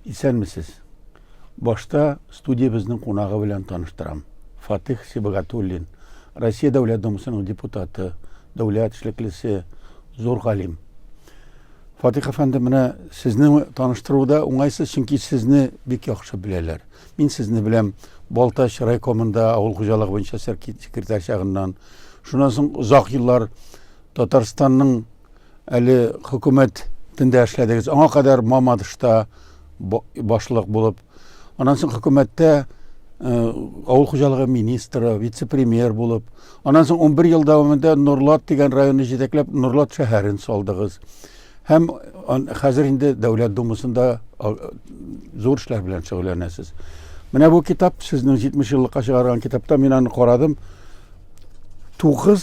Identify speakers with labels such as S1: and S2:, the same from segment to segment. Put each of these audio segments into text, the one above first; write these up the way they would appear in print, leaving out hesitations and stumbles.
S1: Исәнмесез. Башта студиябезнең кунагы белән таныштырам. Фатих Сибагатуллин, Россия Дәүләт Думасының депутаты, дәүләт эшлеклесе, зур галим. Фатих әфәнде, менә сезне таныштыруда уңайсыз, чөнки сезне бик яхшы беләләр. Мин сезне беләм Балтач райкомында авыл хуҗалыгы буенча секретарь чагыннан. Шуннан соң озак еллар Татарстанның әле хөкүмәтендә эшләдегез. Аңа кадәр Мамадышта башлык булып, аннан соң хөкүмәттә авыл хуҗалыгы министры, вице-премьер булып, аннан соң 11 ел дәвамында Нурлат дигән районны җитәкләп, Нурлат шәһәрен салдыгыз. Һәм хәзер инде Дәүләт Думасында зур эшләр белән шөгыльләнәсез. Менә бу китап, сезнең 70 еллыкка чыгарган китапта, мин аны карадым. 9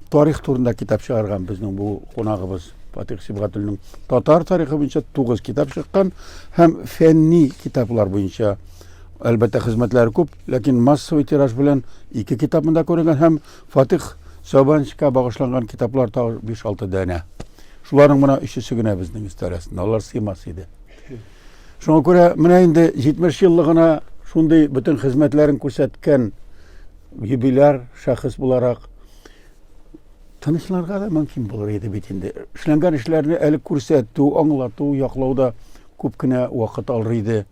S1: тарих турында китап чыгарган безнең бу кунагыбыз Фатих Сибагатуллинның. Татар тарихы буенча 9 китап чыккан һәм фәнни китаплар буенча әлбәттә хезмәтләре күп, ләкин массовый тираж белән 2 китабында күренгән һәм Фатих Сабанчикка багышланган китаплар 5-6 дәнә. Шуларның менә 3-се генә безнең историясында, алар сыймас иде. Шуңа күрә менә инде 70 еллыгына шундый бөтен хезмәтләрен күрсәткән юбиляр шәхес буларак тынычларга да мөмкин булыр иде бит инде. Эшләнгән эшләрне әле күрсәтү, аңлату, яклауда күп кенә вакыт алыр иде.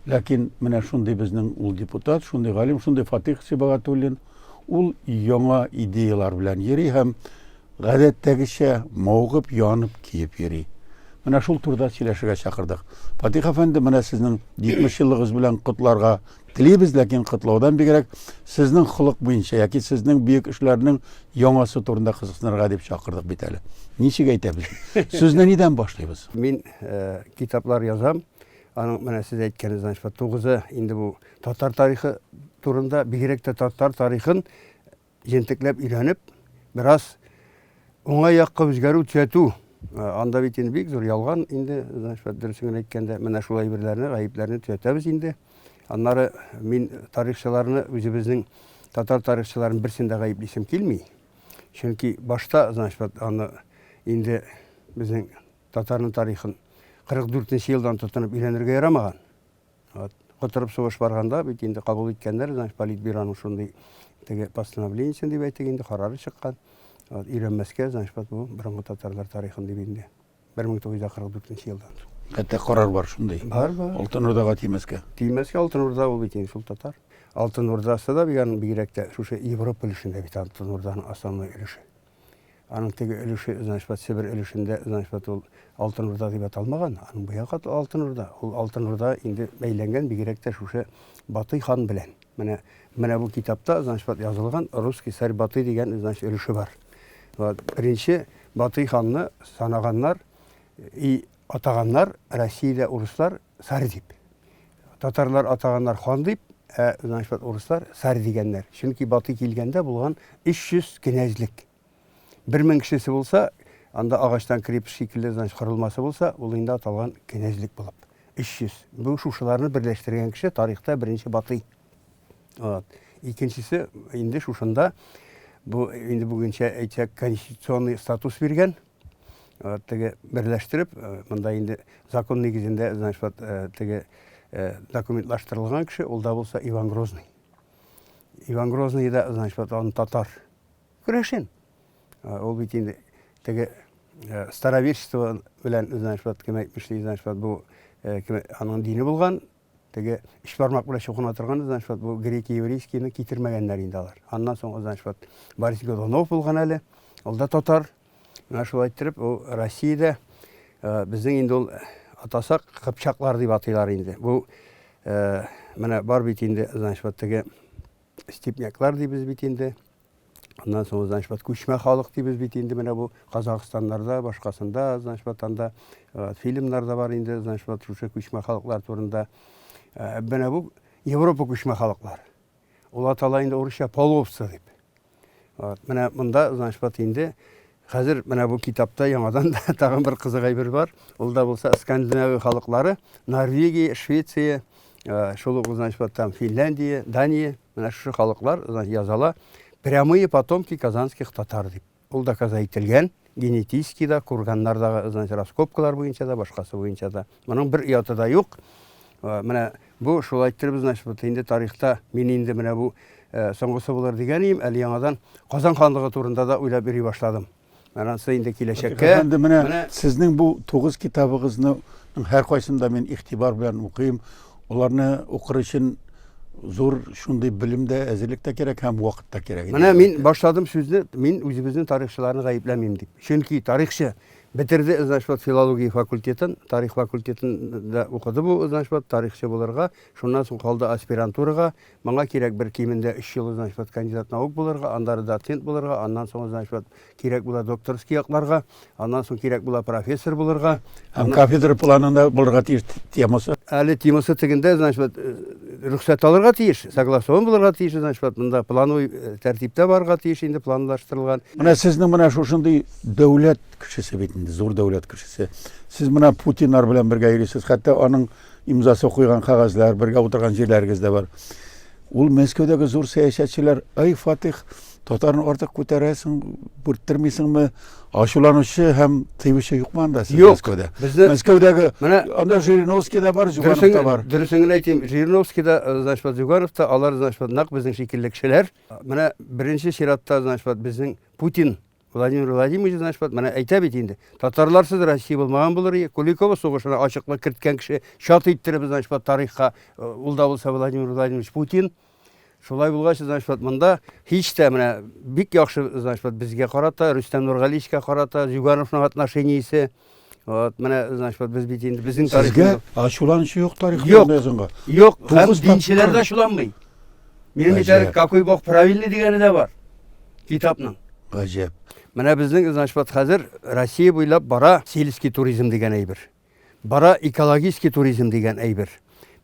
S1: Ләкин менә шундый безнең ул депутат, шундый галим, шундый Фатих Сибагатуллин, ул яңа идеялар белән йөри һәм гадәттәгечә мавыгып, янып, киеп йөри. Менә шул турыда сөйләшергә чакырдык. Фатих әфәнде, менә сезнең 70 еллыгыз белән котларга телибез, ләкин котлаудан бигрәк сезнең холык буенча яки сезнең бөек эшләрнең яңасы турында кызыксынырга дип чакырдык бит әле. Ничек әйтәбез? Сүзне нидән башлыйбыз?
S2: Мин китаплар язам. Аның менә сез әйткәнегез, 9-ы инде бу татар тарихы турында, бигрәк тә татар тарихын җентекләп өйрәнеп, бераз уңай якка үзгәрү төзәтү. Анда бит инде бик зур ялган инде, дөресен әйткәндә, менә шулай берләрне, гаепләрне төзәтәбез инде. Аннары мин тарихчыларны, үзебезнең татар тарихчыларын берсендә гаеплисем килми. Чөнки башта, аны инде безнең татарның тарихын 44 елдан тотынып өйрәнергә ярамаган. Котырып сугыш барганда бит инде кабул иткәннәр, политбюроның шундый теге постановлениесен дип әйтик инде, карары чыккан. Өйрәнмәскә, бу борынгы татарлар тарихын дип инде 1944 елдан.
S1: Хәтта карар бар шундый.
S2: Бар.
S1: Алтын Урдага тимәскә.
S2: Тимәскә Алтын Урда ул бит инде шул татар. Алтын Урдасы да бигрәк тә шушы Европа өлешендә бит Алтын Урданың основной өлеше. Аның теге өлеше, Сибир өлешендә, ул Алтын Урда дип аталмаган. Аның буяк Алтын Урда. Ул Алтын Урда инде бәйләнгән бигрәк тә шушы Батый хан белән. Менә бу китапта, язылган русский царь Батый дигән, өлеше бар. Беренче Батый ханны санаганнар, атаганнар, Россиядә урыслар царь дип. Татарлар атаганнар хан дип, урыслар царь дигәннәр. Чөнки Батый килгәндә булган 300 кенәзлек. 1000 кешесе булса, анда агачтан крепость шикелле корылмасы булса, ул инде аталган кенәзлек булып. 300. Бу шушыларны берләштергән кеше тарихта беренче Батый. Икенчесе инде шушында бу инде бүгенчә әйтсәк конституционный статус биргән. Теге берләштереп, монда инде закон нигезендә, теге документлаштырылган кеше, ул да булса Иван Грозный. Иван Грозный да, он татар. Күрәшен. Ул бит инде теге староверчество белән, кем әйтмешли, бу аның дине булган, теге иш бармак белән чукына торган, бу греко-еврейскийны китермәгәннәр инде алар. Аннан соң, Борис Годунов булган әле, ул да татар. Менә шулай итеп, ул Россиядә безнең инде ул атасак Кыпчаклар дип атыйлар инде. Бу менә бар бит инде, теге степняклар дибез бит инде. Аннан соң, күчмә халык дибез бит инде, менә бу Казакъстаннарда, башкасында, анда фильмнарда бар инде, шушы күчмә халыклар турында. Менә бу Европа күчмә халыклар. Ул атала инде урысча половцы дип. Менә монда, инде хәзер менә бу китапта яңадан да тагын бер кызык әйбер бар. Ул да булса Скандинавия халыклары, Норвегия, Швеция, шул ук, там Финляндия, Дания, менә шушы халыклар язала. Прямые потомки казанских татар дип. Ул да каза ителгән, генетически да, курганнардагы раскопкалар буенча да, башкасы буенча да. Моның бер ияты да юк. Менә бу шулай әйттер значит, инде тарихта мин инде менә бу соңгысы булыр дигәнем, әле яңадан Казан ханлыгы турында да уйлап йөри башладым. Менә ансы инде киләчәккә.
S1: Менә сезнең бу 9 китабыгызны һәр кайсында мин игътибар белән укыйм. Уларны укыр өчен зур шундый белемдә, әзерлектә кирәк һәм вакытта кирәк.
S2: Менә мин башладым сүзне, мин үзебезнең тарихчыларны гаепләмим дип. Чөнки тарихчы битерде, значит, филология факультетын, тарих факультетында укыды бу, значит, тарихчы булырга, шуннан соң калды аспирантурага, моңа кирәк бер кимендә 3 ел, значит, кандидат наук булырга, андары доцент булырга, аннан соң, значит, кирәк була докторский якларга, аннан соң кирәк була профессор булырга.
S1: Һәм кафедра планында булырга тиеш темасы.
S2: Әле темасы тегендә, значит, рөхсәт алырга тиеш, согласован булырга тиеш, значит, монда плановый тәртиптә барга тиеш, инде планлаштырылган.
S1: Менә сезнең менә шушындый дәүләт кешесе бит инде, зур дәүләт кешесе. Сез менә Путиннар белән бергә йөрисез, хәтта аның имзасы куйган кагазлар, бергә утырган җирләрегез дә бар. Ул Мәскәүдәге зур сәясәтчеләр, "Ай Фатих, татарны артык күтәрәсең, бүрттермисеңме?" Ачуланучы һәм тыйбышы юкмы анда Мәскәүдә? Мәскәүдәге анда Жириновский да бар, Зюганов та бар.
S2: Дөресен әйтим, Жириновский да, значит, Зюганов та, алар, значит, нәкъ безнең шикелле кешеләр. Менә беренче чиратта, значит, безнең Путин Владимир Владимирович, значит, менә әйтә бит инде. Татарларсыз Россия булмаган булыр. Куликова сугышына ачыклык керткән кеше, шат иттереп, значит, тарихка ул да булса Владимир Владимирович Путин. Шулай булгач, значит, монда һич тә менә бик яхшы, значит, безгә карата, Рөстәм Нургалиевичкә карата, Зюгановның отношениесе. Вот, менә, значит, без бит инде безнең тарихка
S1: ачуланучы юк тарихта язган.
S2: Юк, һәм динчеләр дә ачуланмый. Минем әйтәр, какой бог правильный дигәне дә бар. Китапның.
S1: Гаҗәп.
S2: Менә безнең, значит, хәзер Россия буйлап бара сельский туризм дигән әйбер. Бара экологический туризм дигән әйбер.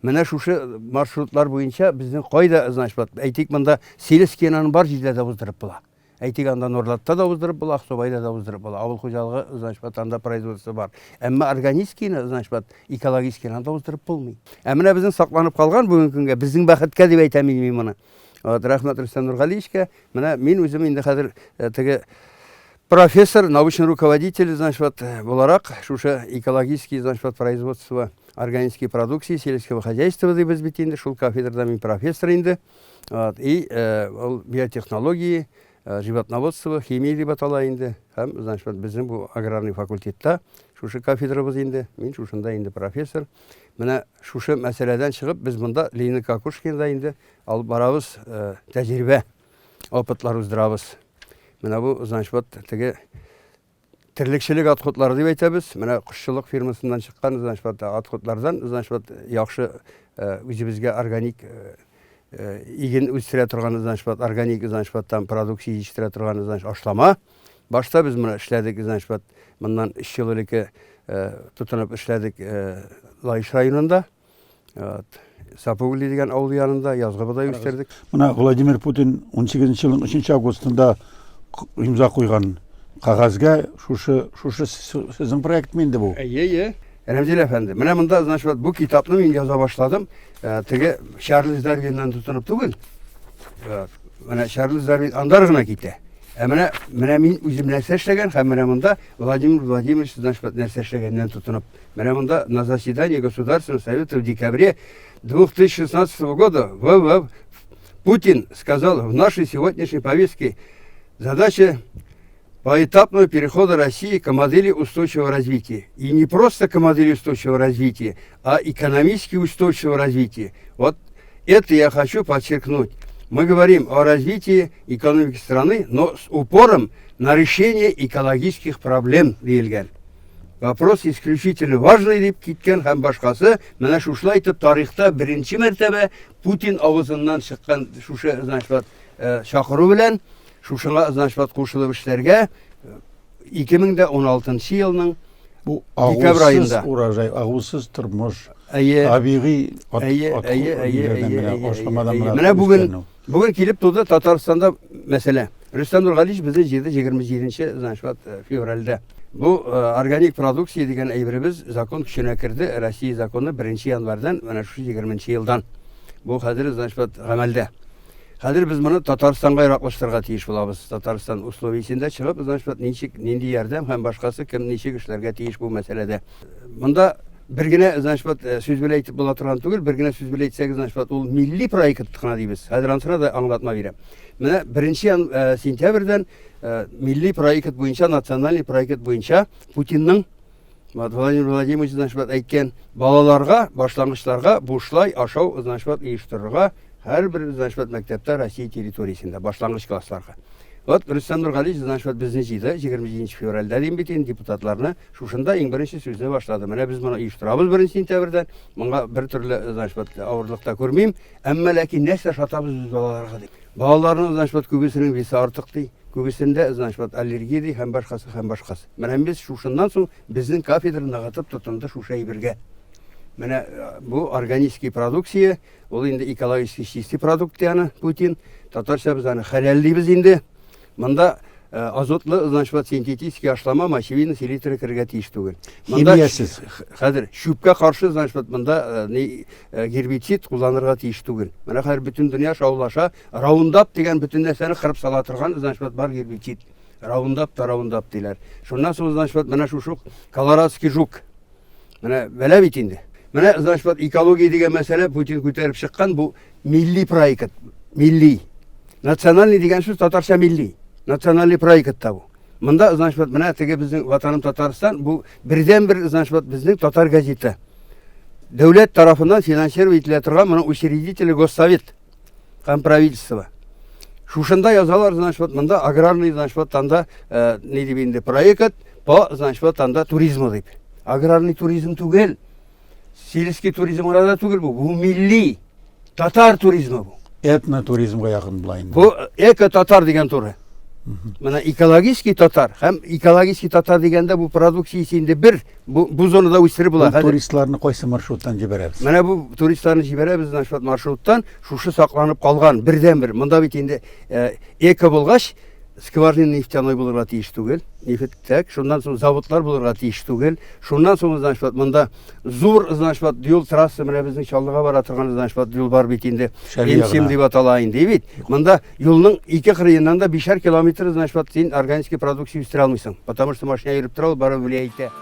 S2: Менә шушы маршрутлар буенча безнең кайда, значит, әйтик, монда сельскийның бар җирләрдә уздырып була. Әйтик, анда Норлатта да уздырып була, Аксубайда да уздырып була. Авыл хуҗалыгы, значит, анда производство бар. Әмма органическийны, значит, экологическийны да уздырып булмый. Ә менә безнең сакланып калган бүгенге көнгә безнең бәхеткә дип әйтәм мин моны. Рәхмәт Рөстәм Нургалиевичкә. Менә мин үзем инде хәзер теге профессор, научный руководитель, значит, буларак, шушы экологический, значит, производство органической продукции сельского хозяйства дип без бит инде, шул кафедрада мин профессор инде. И биотехнологии, животноводство, химия дип атала инде. Һәм, значит, безнең бу аграрный факультетта шушы кафедрабыз инде, мин шушында инде профессор. Менә шушы мәсьәләдән чыгып, без монда Ленин Кокушкинда инде алып барабыз, тәҗрибә, опытлар уздырабыз. Менә бу, значит, теге тирлекчелек отходлары дип әйтәбез. Менә кошчылык фирмасыннан чыккан, значит, отходлардан, значит, яхшы үзебезгә органик иген үстерә торган, значит, органик, значит, там продукция җитештерә торган, значит, ашлама. Башта без моны эшләдек, значит, моннан 3 ел элек тотынып эшләдек Лаиш районында. Сапугли дигән авыл янында язгы бодай үстердек.
S1: Менә Владимир Путин 18 елның 3 августында имза куйган кагазга шушы сезнең проект инде бу.
S2: Әйе. Рәмзил әфәнде, менә монда, значит, бу китапны мин яза башладым. Теге Чарльз Дарвиннан тотынып түгел. Менә Чарльз Дарвин андыр гына китә. Менә мин үзем нәрсә эшләгән, һәм менә монда Владимир Владимирович, значит, нәрсә эшләгәннән тотынып. Менә монда на заседании Государственного совета в декабре 2016 года Путин сказал в нашей сегодняшней повестке задача поэтапного перехода России к модели устойчивого развития. И не просто к модели устойчивого развития, а экономически устойчивого развития. Вот это я хочу подчеркнуть. Мы говорим о развитии экономики страны, но с упором на решение экологических проблем диелгән. Вопрос исключительно важный дип киткән һәм башкасы. Менә шушылай итеп тарихта беренче мәртәбә Путин авызыннан чыккан шушы, значит, чакыру белән шушыңа, значит, кушылып эшләргә 2016 елның
S1: бу
S2: декабрь айында
S1: урожай, агусыз тормыш, табигый
S2: менә бүген килеп туды Татарстанда мәсьәлә. Рөстәм Нургалиевич безнең җирдә 27 значит, февральдә. Бу органик продукция дигән әйберебез закон көченә керде. Россия законы 1 январьдан, менә шу 20 елдан. Бу хәзер, значит, гамәлдә. Хәзер без моны Татарстанга яраклаштырырга тиеш булабыз. Татарстан условиесендә чыгып, значит, нинди ярдәм һәм башкасы кем ничек эшләргә тиеш бу мәсьәләдә. Монда бір генә значит сүз белән әйтеп була торган түгел, бір генә сүз белән әйтсәк значит ул милли проект кына дибез. Хәзер ансына да аңлатма бирәм. Менә 1 сентябрьдән милли проект буенча, национальный проект буенча Путинның Владимир Владимирович значит әйткән балаларга, башлангычларга бушлай ашау значит оештырырга һәрбер значит мәктәптә Россия территориясендә башлангыч классларга. Вот Рөстәм Нургалиевич значит безне җыйды 27 февральдә дим бит инде депутатларны шушында иң беренче сүзне башлады. Менә без моны оештырабыз 1 сентябрьдән. Моңа бер төрле значит авырлыкта күрмим, әмма ләкин нәрсә шатабыз без балаларга дип. Балаларның значит күбесенең весе артык ди. Күбесендә значит аллергия ди һәм башкасы һәм башкасы. Менә без шушыннан соң безнең кафедраны гатып тотынды шуша әйбергә. Менә бу органический продукция, ул инде экологически чистый продукт дигән Путин. Татарча без аны хәләл дибез инде. Монда азотлы значит синтетический ашлама мочевина селитры кергә тиеш түгел.
S1: Химиясез.
S2: Хәзер шүпкә каршы значит монда гербицид кулланырга тиеш түгел. Менә хәзер бөтен дөнья шаулаша, раундап дигән бөтен нәрсәне кырып сала торган значит бар гербицид. Раундап диләр. Шуннан соң значит менә шушы колорадский жук. Менә белә бит инде. Менә значит экология дигән мәсьәлә Путин күтәреп чыккан бу милли проект. Милли. Национальный дигән сүз татарча милли. Национальный проект табу. Монда значит менә теге безнең ватаным Татарстан бу бердән-бер значит безнең татар газеты. Дәүләт тарафыннан финансировать ителә торган моның учредители госсовет һәм правительство. Шушында язалар значит монда аграрный значит танда ни дип инде проект по значит танда туризмы дип. Аграрный туризм түгел. Сельский туризм арада түгел бу. Бу милли татар туризмы бу.
S1: Этно туризмга якын булайын.
S2: Бу эко татар дигән туры. Менә экологический татар һәм экологический татар дигәндә бу продукциясе инде бер бу зонада үстереп була.
S1: Туристларны кайсы маршруттан җибәрәбез?
S2: Менә бу туристларны җибәрәбез значит маршруттан шушы сакланып калган бердән-бер. Монда бит инде эко булгач скважина нефтяной булырга тиеш түгел. Нефттәк, шуннан соң заводлар булырга тиеш түгел. Шуннан соң значит монда зур значит юл трасса менә безнең Чаллыга бара торган значит юл бар бит инде. М7 дип атала инде бит. Монда юлның ике кырыеннан да 5 километр значит син органический продукция үстерә алмыйсың. Потому что машина йөреп тора, бары влияйте.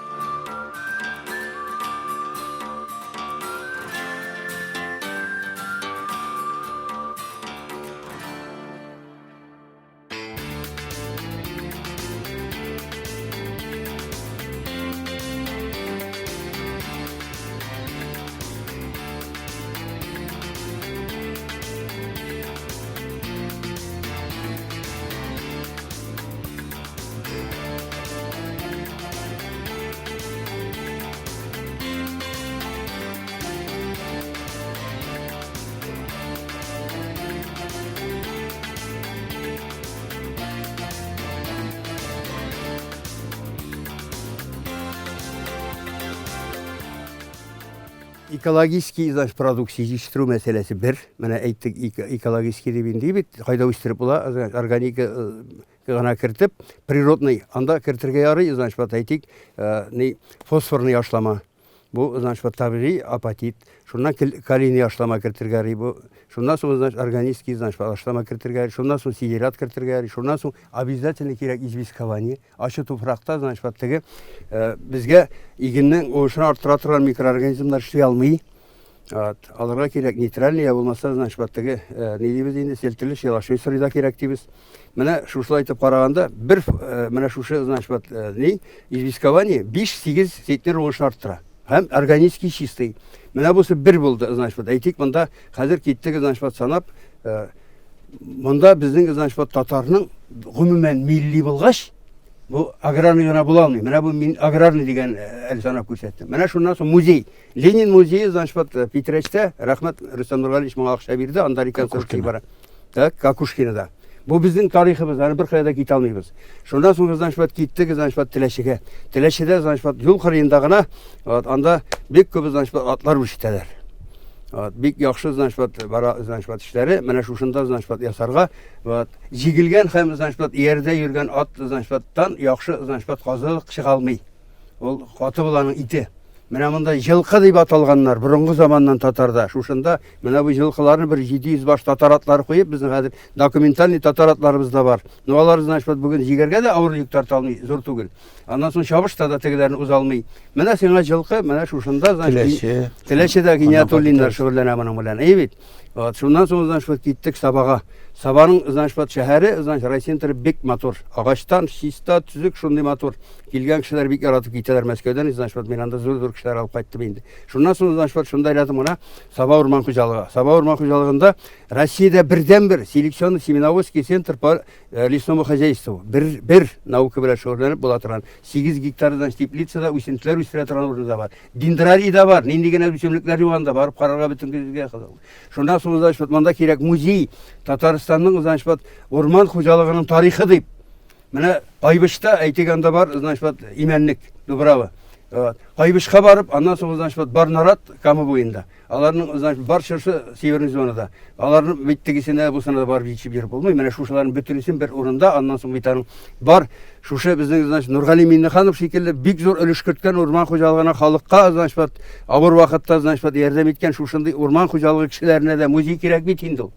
S2: Экологический значит продукция җитештерү мәсьәләсе бер. Менә әйттек экологический дип инде бит. Кайда үстереп була? Органика гына кертеп, природный анда кертергә ярый, значит әйтик, ни фосфорный ашлама. Бу значит табигый апатит. Шуннан калийный ашлама кертергә ярый бу. Шуннан соң значит органический значит ашлама кертергә ярый. Шуннан соң сидерат кертергә ярый. Шуннан соң обязательно кирәк известкование. Ачы туфракта значит теге безгә игеннең уңышын арттыра торган микроорганизмнар эшли алмый. Аларга кирәк нейтральный, я булмаса значит теге ни дибез инде селтерле шелашой среда кирәк дибез. Менә шушылай итеп караганда бер менә шушы значит ни известкование 5-8 сетнер уңышын арттыра. Һәм органический чистый. Менә бусы бер булды, значит, әйтик, монда хәзер киттек, значит, санап, монда безнең значит татарның гомумән милли булгач, бу аграрный гына була алмый. Менә бу аграрный дигән санап күрсәттем. Менә шуннан соң музей. Ленин музее значит Питрәчтә, рәхмәт Рөстәм Нургалиевич моңа акча бирде, анда реконструкция бара. Так, Какушкинада. Бу безнең тарихыбыз, аны бер кайда китә алмыйбыз. Шуннан соң значит киттек, значит Теләчегә. Теләчедә значит юл кырыенда гына анда бик күп значит атлар үшетәләр. Бик яхшы значит бара значит эшләре, менә шушында значит ясарга, җигелгән һәм значит иярдә йөргән ат значиттан яхшы значит казылык чыга алмый. Ул каты буланың ите. Менә монда жылқы дип аталганнар борынгы заманнан татарда. Шушында менә бу жылқыларны бер 700 баш татар атлары куеп, безнең хәзер документальный татар атларыбыз да бар. Ну алар значит бүген җигәргә дә авыр йөк тарта алмый, зур түгел. Аннан соң чабышта да тегеләрне уза алмый. Менә сиңа жылқы, менә шушында значит Теләчедә Гиниятуллиннар шөгыльләнә моның белән. Бит. Вот, шуннан соң значит киттек Сабага. Сабаның значит шәһәре значит райцентры бик матур. Агачтан, чиста, түзүк шундый матур. Килгән кешеләр бик яратып китәләр Мәскәүдән, значит мен анда зур кешеләр алып кайттым инде. Шуннан соң значит шунда рядом гына Саба урман хуҗалыгы. Саба урман хуҗалыгында Россиядә бердән-бер селекционный семеноводский центр по лесному хозяйству. Бер наука белән шөгыльләнеп була торган 8 гектардан теплицада үсентеләр үстерә торган урында бар. Дендрарий да бар, нинди генә үсемлекләр юганда барып карарга бөтен күзгә кызык. Шуннан соң значит монда кирәк музей Татарстанның значит урман хуҗалыгының тарихы дип. Менә Айбышта әйтегәндә бар значит имәнлек Дубрава. Айбышка барып, аннан соң значит Барнарат камы буенда. Аларның значит бар шыршы северный зонада. Аларның биттегесенә бусына барып җитеп йөреп булмый. Менә шушыларның бөтенесен бер урында, аннан соң битаның бар шушы безнең значит Нургали Миннеханов шикелле бик зур өлеш керткән урман хуҗалыгына халыкка значит авыр вакытта значит ярдәм иткән шушындый урман хуҗалыгы кешеләренә дә музей кирәк бит инде.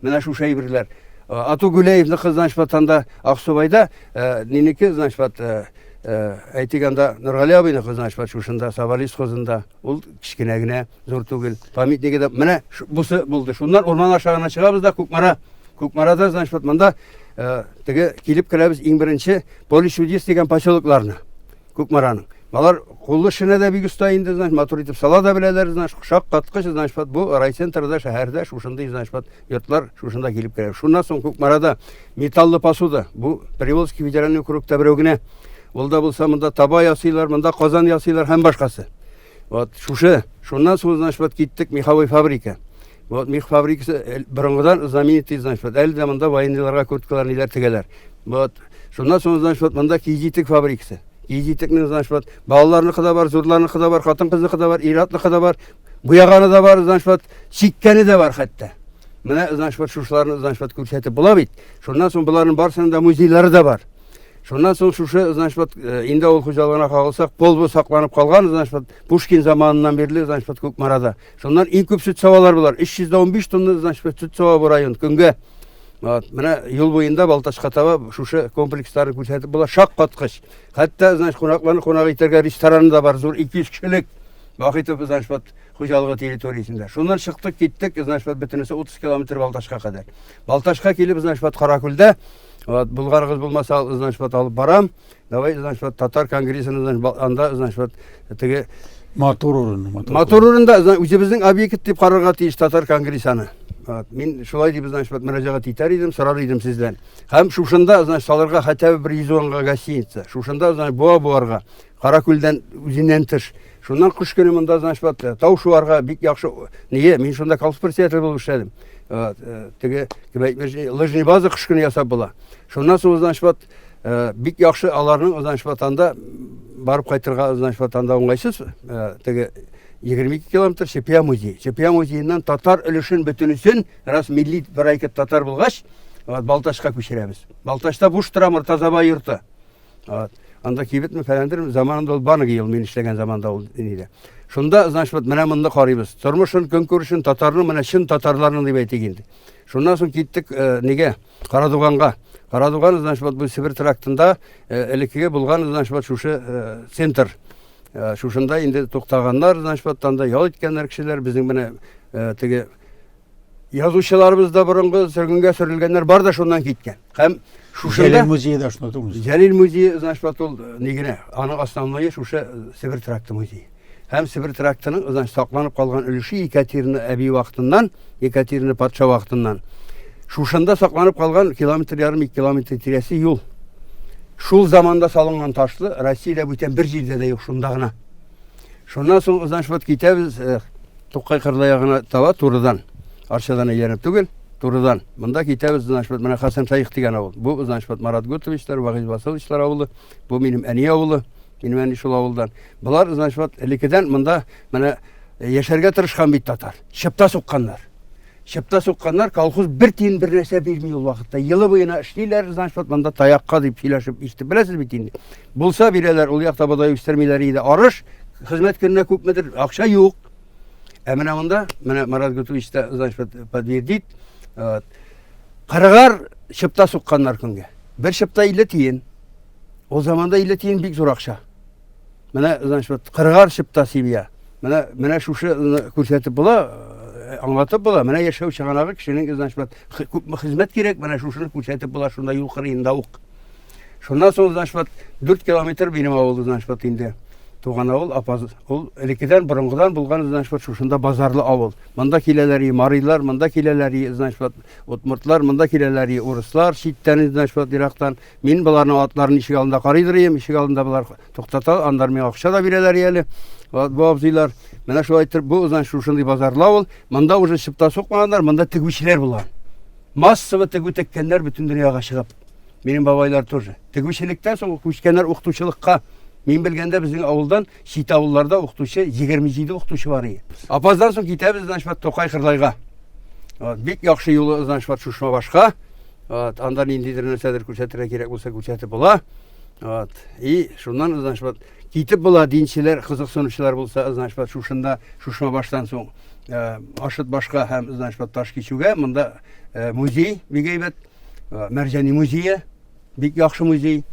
S2: Менә шушы әйберләр. Ату Гулеевны значит анда Аксубайда нинеке значит әйтегәндә Нургали абыйны значит шушында Савалис хозында ул кичкенә генә зур түгел. Памятниге дә менә бусы булды. Шуннан урман ашагына чыгабыз да Кукмарада значит монда теге килеп керәбез иң беренче Полишудис дигән поселокларны Кукмараның. Алар куллы эшенә дә бик уста инде, значит матур итеп сала да беләләр, значит шаккаткыч значит бу райцентрда шәһәрдә шушындый значит йортлар шушында килеп керә. Шуннан соң Кукмарада металлы посуда, бу Приволжский федеральный округта берәү генә. Ул да булса монда таба ясыйлар, монда казан ясыйлар һәм башкасы. Вот шуннан соң значит киттек меховой фабрика. Вот мех фабрикасы борынгыдан знаменитый значит әле дә монда военныйларга курткалар ниләр тегәләр. Вот шуннан соң значит монда кизитек фабрикасы. Кизитекнең значит балаларныкы да бар, зурларныкы да бар, хатын-кызлыкы да бар, ир-атлыкы да бар, буяганы да бар, значит чиккәне дә бар хәтта. Менә значит шушыларны значит күрсәтеп була бит. Шуннан соң буларның барсында да музейлары да бар. Шуннан соң шушы значит инде ул хуҗалыгына кагылсак, полбу сакланып калган значит Пушкин заманынан бирле значит Кукмарада. Шуннан иң күп сөт савалар булар. 315 тонна значит сөт сава бу район көнгә. Вот менә юл буенда Балташка таба шушы комплексларны күрсәтеп була шаккаткыч. Хәтта значит кунакларны кунак итәргә рестораны да бар, зур 200 кешелек. Вакыты значит хуҗалыгы территориясендә. Шуннан чыктык, киттек, значит бөтенесе 30 километр Балташка кадәр. Балташка килеп значит Каракүлдә вот булгарыгыз булмаса значит алып барам. Давай значит татар конгрессына анда значит теге
S1: матур урын.
S2: Матур урында үзебезнең объект дип карарга тиеш татар конгрессаны. Мин шулай дип значит мөрәҗәгать итәр идем, сорар идем сездән. Һәм шушында значит салырга хәтта бер 110 гостиница. Шушында значит буарга Каракүлдән үзеннән тыш. Шуннан кыш көне монда значит Таушуарга бик яхшы. Ние? Мин шунда колспортсиятор булып эшләдем. Теге лыжный база кыш көне ясап була. Шуннан соң значит бик яхшы аларның значит анда барып кайтырга значит анда уңайсыз. Теге 22 километр Чепия музей. Чепия музейннан татар өлешен бөтенесен раз милли бер татар булгач, Балташка күчерәбез. Балташта буш тора Мортазаба йорты. Анда кибетме фәләндер заманында ул баныгы ел мин эшләгән заманда ул иде. Шунда значит менә монда карыйбыз. Тормышын көнкүрешен татарның менә чын татарларның дип әйтик инде. Шуннан соң киттек нигә? Карадуганга. Карадуган значит бу Сибир трактында элеккеге булган значит шушы центр. Шушында инде туктаганнар значит анда ял иткәннәр кешеләр безнең менә теге язучыларыбыз да борынгы сөргөнгә сөрелгәннәр бар да шуннан киткән. Һәм шушында
S1: Җәлил музейда шуны түгез.
S2: Җәлил музей значит ул нигенә? Аның основной шушы Сибир тракты музей. Һәм Сибир трактының значит сакланып калган өлеше Екатерина әби вакытыннан, Екатерина патша вакытыннан. Шушында сакланып калган километр ярым 2 километр тирәсе юл. Шул заманда салынган ташлы, Россиядә бүтән бер җирдә дә юк шунда гына. Шуннан соң значит китәбез Тукай кырлагына таба турыдан. Арчадан әйләнеп түгел, турыдан. Монда китәбез значит менә Хасан Шайх дигән авыл. Бу значит Марат Гутовичлар, Вагиз Васыловичлар авылы. Бу минем әни авылы. Минем әни шул авылдан. Булар значит элекедән монда менә яшәргә тырышкан бит татар. Шыпта сукканнар. Шыпта сукканнар, колхоз бер тиен бер нәрсә бирми ул вакытта. Елы буена эшлиләр, значит монда таякка дип сөйләшеп ишетеп беләсез бит инде. Булса бирәләр, ул якта бодай үстермиләр иде. Арыш, хезмәт көненә күпмедер акча юк. Менә монда, менә Марат Гутович та, значит, подтвердит. Кырыгар шыпта сукканнар көнгә. Бер шыпта 50 тиен. О заманда 50 тиен бик зур акча. Менә, значит, кырыгар шыпта сибия. Менә шушы күрсәтеп була, аңлатып була. Менә яшәү чыганагы кешенең, значит, күпме хезмәт кирәк, менә шушыны күрсәтеп була, шунда юл кырыенда ук. Шуннан соң, значит, 4 километр минем авыл, значит, инде. Туган авыл, апаз, ул элекедән борынгыдан булган, значит, шушында базарлы авыл. Монда киләләр марыйлар, монда киләләр, значит, утмуртлар, монда киләләр урыслар, читтән, значит, Ирактан. Мин буларның атларын ишек алдында карыйдырым, ишек алдында булар туктата, андар миңа акча да бирәләр әле. Бу абзыйлар, менә шулай әйтеп, бу, значит, шушындый базарлы авыл, монда уже шыпта сукмаганнар, монда тегүчеләр булган. Массовы тегү теккәннәр бөтен дөньяга чыгып. Минем бабайлар тоже. Тегүчелектән соң күчкәннәр укытучылыкка. Мин белгәндә безнең авылдан, чит авылларда укытучы 27 укытучы бар иде. Апаздан соң китәбез, значит, Токай Кырлайга. Бик яхшы юлы, значит, шушма башка. Андан индидер нәрсәдер күрсәтергә кирәк булса күрсәтеп була. И шуннан, значит, китеп була динчеләр, кызыксынучылар булса, значит, шушында шушма баштан соң ашыт башка һәм, значит, таш кичүгә, монда музей бик әйбәт, Мәрҗани музее, бик яхшы музей.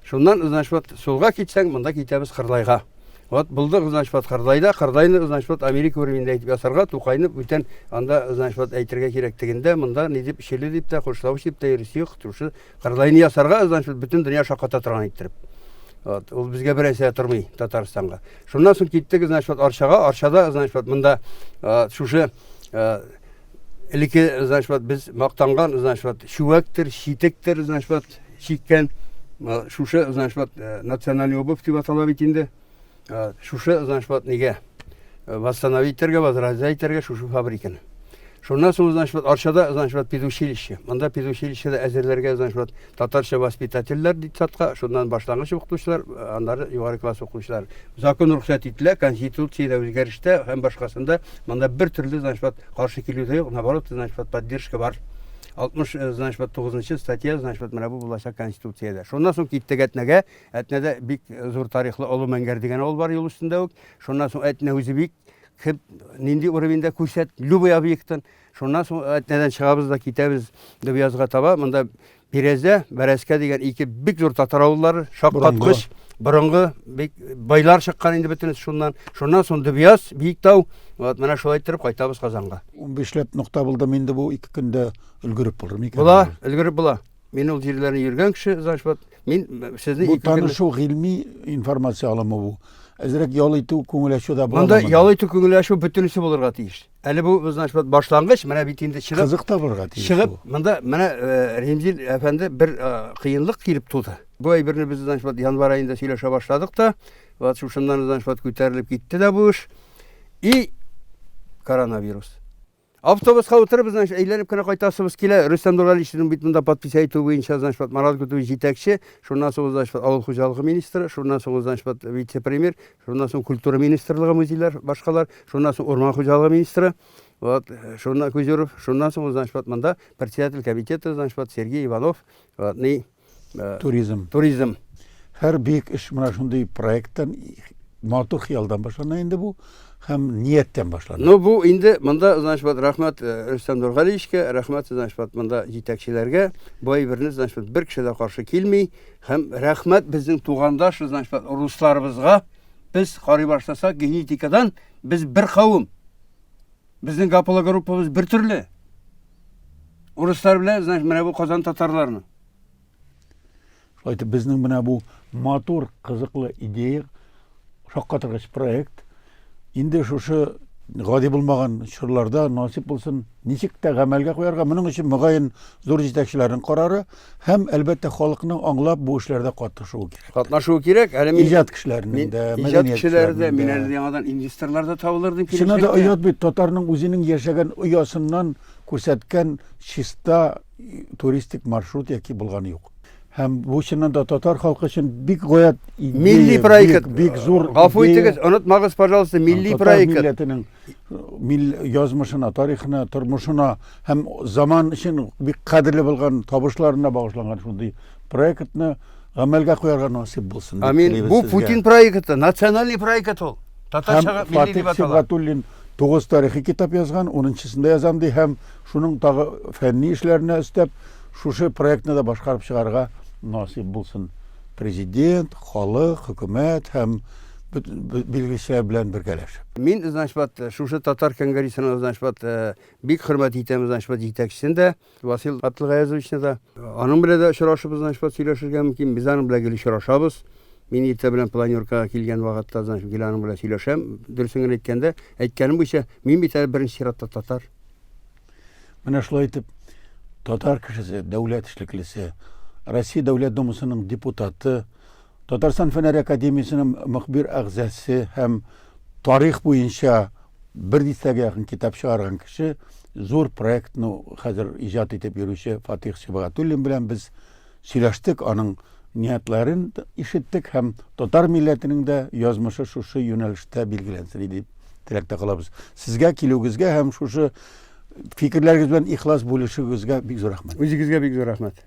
S2: Шуннан, значит, солга китсәң, монда китәбез Кырлайга. Булдык, значит, Кырлайда, Кырлайны, значит, Америка уровенендә әйтеп ясарга, Тукайны бүтән анда, значит, әйтергә кирәклегендә, монда ни дип, шеле дип тә, Хушлавыч дип тә йөрсек, тушы Кырлайны ясарга, значит, бүтән дөнья шакката торган иттереп. Ул безгә берәсә тормый Татарстанга. Шуннан соң киттек, значит, Арчага, Арчада, значит, монда шушы элеке, значит, без мактанган, значит, шүвәктер, шитектер, значит, шиккән шушы, значит, национальный обувь дип атала бит инде. Шушы, значит, нигә восстановитергә, возродитергә шушы фабриканы. Шуннан соң, значит, Арчада, значит, педучилище. Монда педучилищеда әзерләргә, значит, татарча воспитательләр дитсатка, шуннан башлангыч укытучылар, аннары югары класс укучылар. Закон рөхсәт ителә, конституциядә үзгәрештә һәм башкасында монда бер төрле, значит, каршы килү дә юк, наоборот, значит, поддержка бар. 69 статья, значит, менә бу булачак конституциядә. Шуннан соң киттек Әтнәгә. Әтнәдә бик зур тарихлы Олы Мәңгәр дигән авыл бар юл өстендә үк. Шуннан соң Әтнә үзе бик нинди уровеньдә күрсәт, любой объекттан. Шуннан соң Әтнәдән чыгабыз да китәбез Дубязга таба. Монда Березә, Бәрәскә дигән ике бик зур татар авыллары, шаккаткыч, борынгы бик байлар чыккан инде бөтенесе шуннан. Шуннан соң Дубяз, Биектау. Менә шулай итеп кайтабыз Казанга.
S1: 15 ләп нокта булдым инде бу 2 көндә өлгереп булыр микән?
S2: Була, өлгереп була. Мин ул җирләрне йөргән кеше, значит, мин сезне
S1: бу танышу гыйльми информация алымы бу. Әзрәк ял итү, күңел ачу да булыр.
S2: Монда ял итү, күңел ачу бөтенесе булырга тиеш. Әле бу, значит, башлангыч, менә бит инде чыгып,
S1: кызык табырга тиеш.
S2: Чыгып, монда менә Ремзил әфәнде бер кыенлык килеп туды. Бу әйберне без, значит, январь айында сөйләшә башладык та, вот шушыннан, значит, күтәрелеп китте дә бу эш. И коронавирус. Автобусқа утырып, значит, әйләнеп кенә кайтасыбыз килә. Рөстәм Нургалиевның бит монда подпись әйтү буенча, значит, Марат Гутович җитәкче, шуннан соң, значит, авыл хуҗалыгы министры, шуннан соң, значит, вице-премьер, шуннан соң культура министрлыгы музейлар, башкалар, шуннан соң урман хуҗалыгы министры, вот, шуннан Кузеров, шуннан соң, значит, монда председатель комитета, значит, Сергей Иванов, вот,
S1: туризм. Һәр бик эш менә шундый проекттан матур хыялдан башлана инде бу. Һәм нияттән башлады.
S2: Ну бу инде монда, значит, рәхмәт Рөстәм Нургалиевка, рәхмәт, значит, монда җитәкчеләргә, бу әйберне, значит, бер кеше дә каршы килми, һәм рәхмәт безнең тугандаш, значит, русларыбызга. Без карый башласак генетикадан без бер кавым. Безнең гапала группабыз бер төрле. Урыслар белән, значит, менә бу Казан татарларны.
S1: Шулай безнең менә бу матур, кызыклы идея, шаккатыргыч проект. Инде шушы гади булмаган чорларда насип булсын, ничек тә гамәлгә куярга, моның өчен мөгаен зур җитәкчеләрнең карары һәм әлбәттә халыкның аңлап бу эшләрдә катнашуы кирәк.
S2: Катнашуы кирәк. Әле мин
S1: иҗат кешеләренең дә,
S2: мәдәният кешеләре дә, мине яңадан инвесторлар да табылыр дип
S1: кирәк. Шуңа да оят бит, татарның үзенең яшәгән оясыннан күрсәткән чиста туристик маршрут яки булганы юк. һәм бу чыннан да татар халкы өчен бик гаять
S2: Milli проект.
S1: бик зур
S2: Гафу
S1: идея.
S2: итегез, онытмагыз, пожалуйста, milli
S1: Татар
S2: проект.
S1: милләтенең язмышына, тарихына, тормышына һәм заман өчен бик кадерле булган табышларына багышланган шундый проектны гамәлгә куярга насыйп булсын. дип
S2: Амин.
S1: телибез
S2: Бу
S1: сезгә.
S2: Путин проекты, национальный проект ул. Татарчага
S1: Һәм
S2: milli
S1: Фатих
S2: дип атала.
S1: Сибгатуллин 9 тарихи китап язган, 10-сында язам ди һәм шуның тагы фәнни эшләренә өстәп шушы проектны да башкарып чыгарга насыйп булсын. Президент, халык, хөкүмәт һәм билгечләр белән бергәләшеп.
S2: Мин, значит, шушы татар конгрессының, значит, бик хөрмәт итәм, значит, җитәкчесен дә, Васил Абдулгаязовичны да. Аның белән дә очрашыбыз, значит, сөйләшергә мөмкин. Без аның белән очрашабыз. Мин иртә белән планеркага килгән вакытта, значит, аның белән сөйләшәм. Дөресен әйткәндә, әйткәнем буенча, мин бит әле беренче чиратта татар.
S1: Менә шулай итеп, татар кешесе, дәүләт эшлеклесе, Россия Дәүләт Думасының депутаты, Татарстан Фәннәр Академиясының мөхбир әгъзасы һәм тарих буенча бер дистәгә якын китап чыгарган кеше, зур проектны хәзер иҗат итеп йөрүче Фатих Сибгатуллин белән без сөйләштек, аның ниятларын ишеттек һәм татар милләтенең дә язмышы шушы юнәлештә билгеләнсен дип теләктә калабыз. Сезгә килүегезгә һәм шушы фикерләрегез белән ихлас бүлешүегезгә бик зур рәхмәт.
S2: Үзегезгә бик зур рәхмәт.